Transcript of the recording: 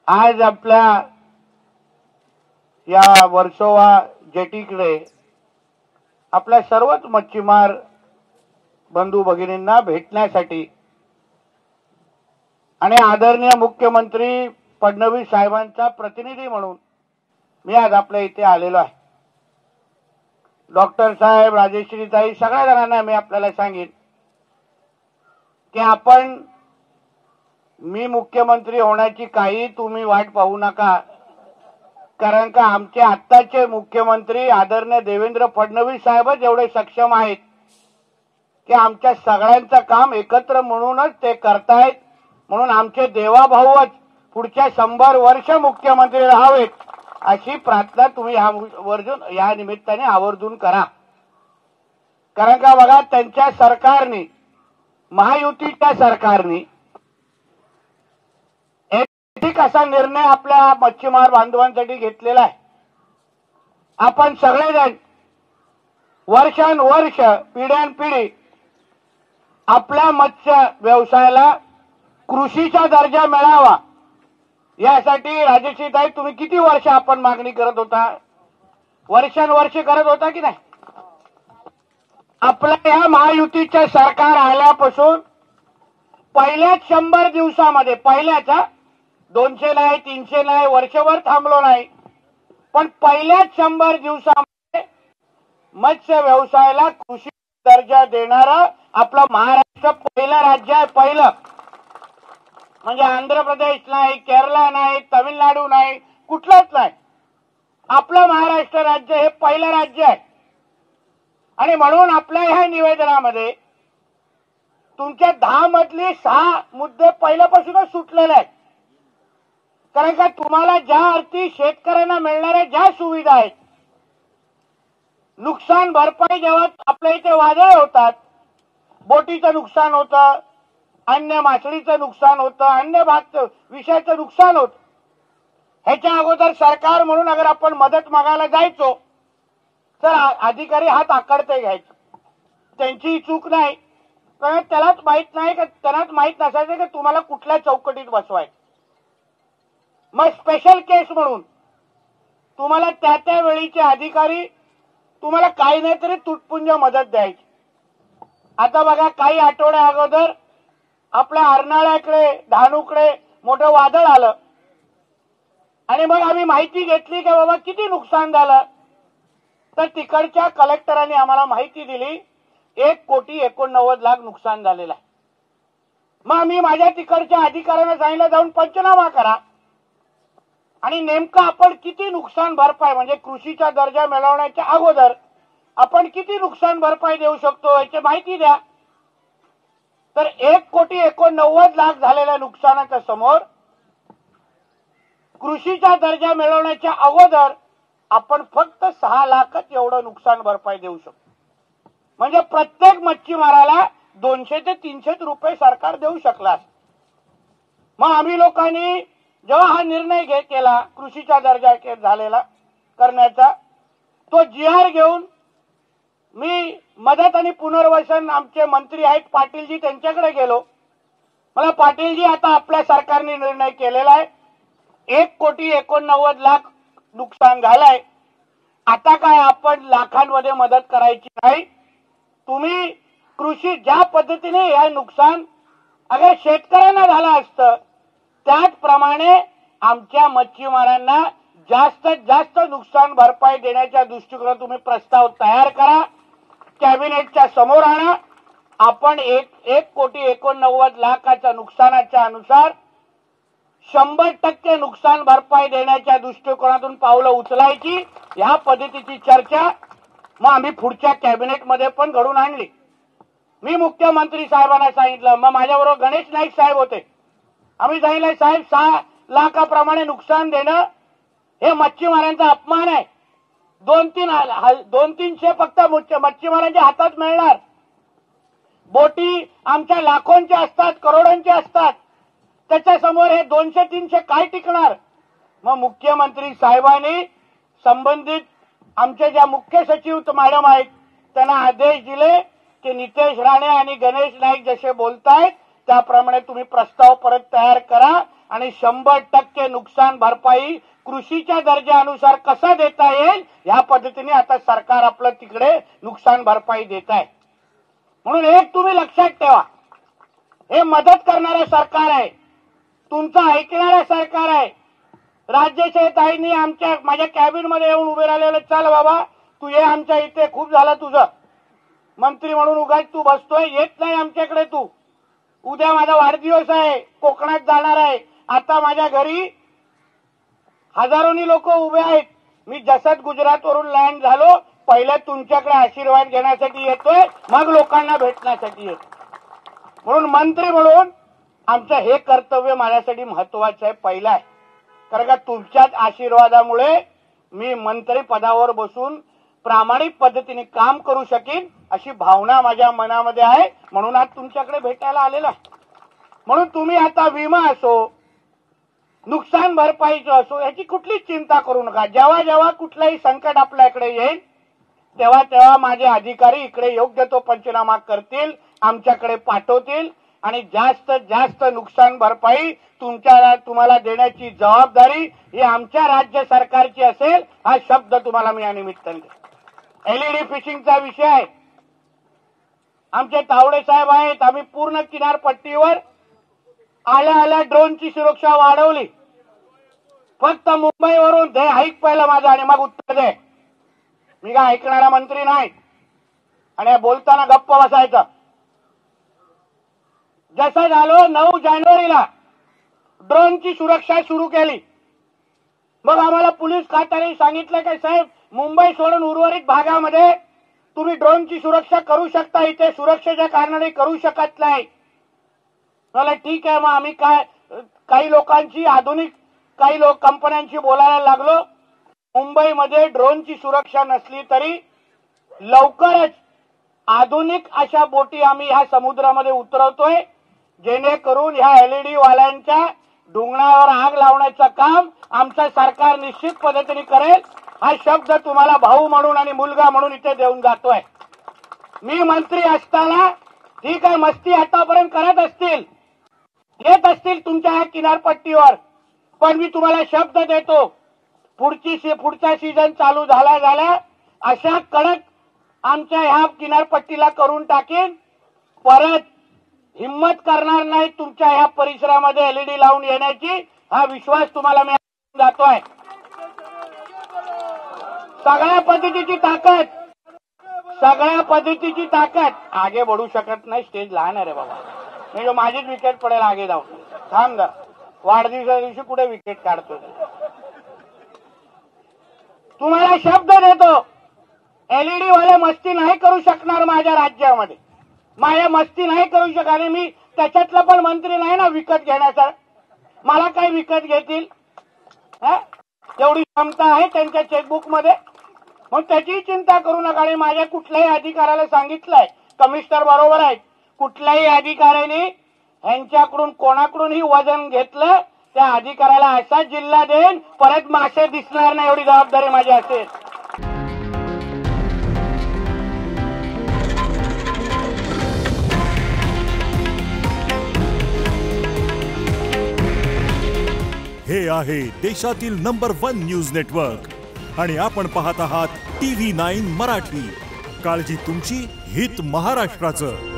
आज आपल्या या वर्सोवा जेटीकडे आपल्या सर्वच मच्छीमार बंधू भगिनींना भेटण्यासाठी आणि आदरणीय मुख्यमंत्री फडणवीस साहेबांचा प्रतिनिधी म्हणून मी आज आपल्या इथे आलेलो आहे। डॉक्टर साहेब, राजेश्रीताई, सगळ्या जणांना मी आपल्याला सांगेन की आपण मी मुख्यमंत्री होण्याची काही तुम्ही वाट पाहू नका, कारण का आमचे आत्ताचे मुख्यमंत्री आदरणीय देवेंद्र फडणवीस साहेबच एवढे सक्षम आहेत की आमच्या सगळ्यांचं काम एकत्र म्हणूनच ते करतायत। म्हणून आमचे देवाभाऊच पुढच्या 100 वर्ष मुख्यमंत्री राहावेत अशी प्रार्थना तुम्ही या निमित्ताने आवर्जून करा। कारण का बघा, त्यांच्या सरकारने, महायुतीच्या सरकारने एक असा निर्णय आपल्या मच्छीमार बांधवांसाठी घेतलेला आहे। आपण सगळेजण वर्षानुवर्ष, पिढ्यानपिढी आपल्या मत्स्य व्यवसायाला कृषीचा दर्जा मिळावा यासाठी राजेश्रीताई तुम्ही किती वर्ष आपण मागणी करत होता, वर्षानुवर्ष करत होता की नाही? आपल्या या महायुतीचे सरकार आल्यापासून पहिल्याच 100 दिवसामध्ये, पहिल्याचा 200 नाही, 300 नाही, वर्षभर थांबलो नाही, पण पहिल्याच 100 दिवसामध्ये मत्स्य व्यवसायाला कृषी दर्जा देणारा आपलं महाराष्ट्र पहिलं राज्य आहे। पहिलं म्हणजे आंध्र प्रदेश नाही, केरळ नाही, तमिळनाडू नाही, कुठलंच नाही, आपलं महाराष्ट्र राज्य हे पहिलं राज्य आहे। आणि म्हणून आपल्या ह्या निवेदनामध्ये तुमच्या 10 मधले 6 मुद्दे पहिल्यापासूनच सुटलेले आहेत। कारण का तुम्हाला ज्या अर्थी शेतकऱ्यांना मिळणाऱ्या ज्या सुविधा आहेत, नुकसान भरपाई जेव्हा आपल्या इथे वादळ होतात, बोटीचं नुकसान होतं, अन्य मासळीचं नुकसान होतं, अन्य विषयाचं नुकसान होतं, ह्याच्या अगोदर सरकार म्हणून अगर आपण मदत मागायला जायचो तर अधिकारी हात आकडते घ्यायचे। त्यांची चूक नाही, कारण त्यालाच माहित नाही का, त्यांनाच माहित नसायचं की तुम्हाला कुठल्या चौकटीत बसवायचं। मग स्पेशल केस म्हणून तुम्हाला त्या वेळीचे अधिकारी तुम्हाला काही नाही तरी तुटपुंज मदत द्यायची। आता बघा, काही आठवड्या अगोदर आपल्या अर्नाळ्याकडे, डहाणूकडे मोठं वादळ आलं आणि मग आम्ही माहिती घेतली की बाबा किती नुकसान झालं, तर तिकडच्या कलेक्टरांनी आम्हाला माहिती दिली 1,89,00,000 नुकसान झालेलं आहे। मग आम्ही माझ्या तिकडच्या अधिकाऱ्यांना सांगितलं जाऊन पंचनामा करा आणि नेमकं आपण किती नुकसान भरपाई, म्हणजे कृषीचा दर्जा मिळवण्याच्या अगोदर आपण किती नुकसान भरपाई देऊ शकतो याची माहिती द्या। तर 1,89,00,000 झालेल्या नुकसानाच्या समोर कृषीचा दर्जा मिळवण्याच्या अगोदर आपण फक्त 6 लाखच एवढं नुकसान भरपाई देऊ शकतो। म्हणजे प्रत्येक मच्छीमाराला 200 ते 300 रुपये सरकार देऊ शकला। मग आम्ही लोकांनी जेव्हा हा निर्णय केला कृषीचा दर्जा झालेला करण्याचा, तो GR घेऊन मी मदत आणि पुनर्वसन आमचे मंत्री आहेत पाटीलजी, त्यांच्याकडे गेलो। मला पाटीलजी, आता आपल्या सरकारने निर्णय केलेला आहे, 1,89,00,000 नुकसान झालंय, आता काय आपण लाखांमध्ये मदत करायची नाही। तुम्ही कृषी ज्या पद्धतीने हे नुकसान अगर शेतकऱ्यांना झालं असतं त्याचप्रमाणे आमच्या मच्छीमारांना जास्तीत जास्त नुकसान भरपाई देण्याच्या दृष्टिकोनातून तुम्ही प्रस्ताव तयार करा, कॅबिनेटच्या समोर आणा। आपण 1,89,00,000 नुकसानाच्या अनुसार 100% नुकसान भरपाई देण्याच्या दृष्टिकोनातून पावलं उचलायची, या पद्धतीची चर्चा मग आम्ही पुढच्या कॅबिनेटमध्ये पण घडून आणली। मी मुख्यमंत्री साहेबांना सांगितलं, मग माझ्याबरोबर गणेश नाईक साहेब होते, आम्ही सांगितलं साहेब 6 लाखाप्रमाणे नुकसान देणं हे मच्छीमारांचा अपमान आहे। 200-300 फक्त मच्छीमारांच्या हातात मिळणार, बोटी आमच्या लाखोंच्या असतात, करोडोंच्या असतात, त्याच्यासमोर हे 200-300 काय टिकणार? मग मुख्यमंत्री साहेबांनी संबंधित आमचे ज्या मुख्य सचिव मॅडम आहेत त्यांना आदेश दिले की नितेश राणे आणि गणेश नाईक जसे बोलतायत त्याप्रमाणे तुम्ही प्रस्ताव परत तयार करा आणि 100% नुकसान भरपाई कृषीच्या दर्जानुसार कसं देता येईल या पद्धतीने आता सरकार आपलं तिकडे नुकसान भरपाई देत आहे। म्हणून एक तुम्ही लक्षात ठेवा, हे मदत करणारं सरकार आहे, तुमचं ऐकणारं सरकार आहे। राज्यसेवताईंनी माझ्या कॅबिन मध्ये येऊन उभे राहिलेलं, चल बाबा तू ये आमच्या इथे, खूप झालं तुझं मंत्री म्हणून उगाच तू बसतोय, येत नाही आमच्याकडे तू। उद्या माझा वाढदिवस आहे, कोकणात जाणार आहे, आता माझ्या घरी हजारोनी लोक उभे आहेत। मी जसं गुजरातवरून लँड झालो, पहिले तुमच्याकडे आशीर्वाद घेण्यासाठी येतोय, मग लोकांना भेटण्यासाठी येतो। म्हणून मंत्री म्हणून आमचं हे कर्तव्य माझ्यासाठी महत्वाचं आहे, पहिलं आहे। कारण का तुमच्याच आशीर्वादामुळे मी मंत्री पदावर बसून प्रामाणिक पद्धतीने काम करू शकीन अशी भावना माझ्या मनामध्ये आहे, म्हणून आज तुमच्याकडे भेटायला आलेला आहे। म्हणून तुम्ही आता विमा असो, नुकसान भरपाईचं असो, याची कुठलीच चिंता करू नका। जेव्हा जेव्हा कुठलंही संकट आपल्याकडे येईल तेव्हा तेव्हा माझे अधिकारी इकडे योग्य तो पंचनामा करतील, आमच्याकडे पाठवतील आणि जास्तीत जास्त नुकसान भरपाई तुम्हाला देण्याची जबाबदारी ही आमच्या राज्य सरकारची असेल, हा शब्द तुम्हाला मी या निमित्ताने देतो। एलईडी फिशिंगचा विषय आहे, आमचे तावडे साहेब आहेत, आम्ही पूर्ण किनारपट्टीवर आल्या आल्या ड्रोनची सुरक्षा वाढवली। फक्त मुंबईवरून दे ऐक पहिलं माझं आणि मग उत्तर दे, मी काय ऐकणारा मंत्री नाही आणि बोलताना गप्प बसायचं। जसं झालं 9 जानेवारीला ड्रोनची सुरक्षा सुरू केली, मग आम्हाला पोलीस खात्याने सांगितलं की साहेब मुंबई सोडून उर्वरित भागामध्ये तुम्ही ड्रोनची सुरक्षा करू शकता, इथे सुरक्षेच्या कारणाने करू शकत नाही। मला ठीक आहे, मग आम्ही काही लोकांची काही कंपन्यांची बोलायला लागलो। मुंबईमध्ये ड्रोनची सुरक्षा नसली तरी लवकरच आधुनिक अशा बोटी आम्ही ह्या समुद्रामध्ये उतरवतोय, जेणेकरून ह्या एलईडी वाल्यांच्या ढुंगणावर आग लावण्याचं काम आमचं सरकार निश्चित पद्धतीने करेल, हा शब्द तुम्हाला भाऊ म्हणून आणि मुलगा म्हणून इथे देऊन जातोय। मी मंत्री असताना ठीक आहे, मस्ती आतापर्यंत करत असतील, येत असतील तुमच्या ह्या किनारपट्टीवर, पण मी तुम्हाला शब्द देतो, पुढचा सीझन चालू झाला अशा कडक आमच्या ह्या किनारपट्टीला करून टाकेन, परत हिम्मत करणार नाही तुमच्या ह्या परिसरामध्ये एलईडी लावून येण्याची, हा विश्वास तुम्हाला मी जातोय। सगळ्या पद्धतीची ताकद आगे बढ़ू शकत नाही, स्टेज लहान आहे रे बाबा, मी जो माझीच विकेट पडेल आगे जाऊन, थांब जरा, वाढदिवसा दिवशी कुठे विकेट काढतो। तुम्हाला शब्द देतो, एलईडी वाले मस्ती नाही करू शकणार माझ्या राज्यामध्ये, माझ्या मस्ती नाही करू शकणार। मी त्याच्यातला पण मंत्री नाही ना विकत घेण्याचा, मला काय विकत घेतील, तेवढी क्षमता आहे त्यांच्या चेकबुक मध्ये, मग त्याची चिंता करू नका। आणि माझ्या कुठल्याही अधिकाऱ्याला सांगितलंय, कमिशनर बरोबर आहेत, कुठल्याही अधिकाऱ्याने ह्यांच्याकडून कोणाकडूनही वजन घेतलं त्या अधिकाऱ्याला असा जिल्हा देईन परत मासे दिसणार नाही, एवढी जबाबदारी माझी असेल। हे आहे देशातील नंबर 1 न्यूज नेटवर्क आणि आपण पाहत आहात TV9 मराठी। काळजी तुमची, हित महाराष्ट्राचं।